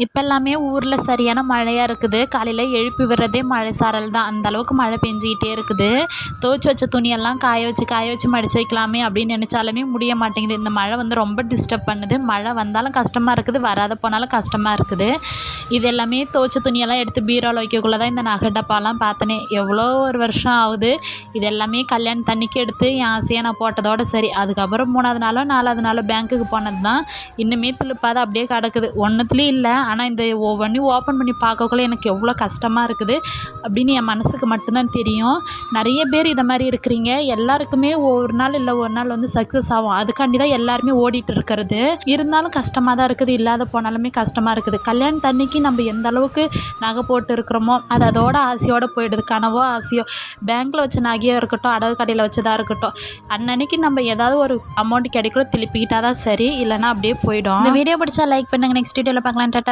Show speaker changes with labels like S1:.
S1: இப்போ எல்லாமே ஊரில் சரியான மழையாக இருக்குது. காலையில் எழுப்பி விடுறதே மழை சாரல் தான். அந்த அளவுக்கு மழை பெஞ்சிக்கிட்டே இருக்குது. துவைச்சி வச்ச துணியெல்லாம் காய வச்சு மடித்து வைக்கலாமே அப்படின்னு நினச்சாலுமே முடிய மாட்டேங்குது. இந்த மழை வந்து ரொம்ப டிஸ்டர்ப் பண்ணுது. மழை வந்தாலும் கஷ்டமாக இருக்குது, வராத போனாலும் கஷ்டமாக இருக்குது. இது எல்லாமே துவைச்ச துணியெல்லாம் எடுத்து பீரோவில் வைக்கக்குள்ளே தான் இந்த நகை டப்பாலாம் பார்த்தனே. எவ்வளோ ஒரு வருஷம் ஆகுது. இது எல்லாமே கல்யாணத்தன்னைக்கு எடுத்து என் ஆசையாக நான் போட்டதோடு சரி. அதுக்கப்புறம் 3வது நாளோ 4வது நாளோ பேங்க்குக்கு போனது தான் இன்னுமே திருப்பாத அப்படியே கிடக்குது. ஒன்றுத்துலேயும் இல்லை. ஆனால் இந்த ஒவ்வொன்றையும் ஓப்பன் பண்ணி பார்க்கக்குள்ள எனக்கு எவ்வளோ கஷ்டமாக இருக்குது அப்படின்னு என் மனசுக்கு மட்டும்தான் தெரியும். நிறைய பேர் இதை மாதிரி இருக்கிறீங்க. எல்லாருக்குமே ஒரு நாள் இல்லை ஒரு நாள் வந்து சக்ஸஸ் ஆகும். அதுக்காண்டி தான் எல்லாருமே ஓடிட்டு இருக்கிறது. இருந்தாலும் கஷ்டமாக தான் இருக்குது. இல்லாத போனாலுமே கஷ்டமாக இருக்குது. கல்யாணத்தன்னைக்கு நம்ம எந்த அளவுக்கு நகை போட்டு இருக்கிறோமோ அது அதோட ஆசையோடு போயிடுது. கனவோ ஆசையோ பேங்க்கில் வச்ச நகையோ இருக்கட்டும், அடகு கடையில் வச்சதாக இருக்கட்டும், அன்னன்னைக்கு நம்ம ஏதாவது ஒரு அமௌண்ட் கிடைக்கல திருப்பிக்கிட்டால் தான் சரி. இல்லைனா அப்படியே போயிடும். இந்த வீடியோ பிடிச்சா லைக் பண்ணுங்கள். நெக்ஸ்ட் வீடியோவில் பார்க்கலாம். டாட்டா.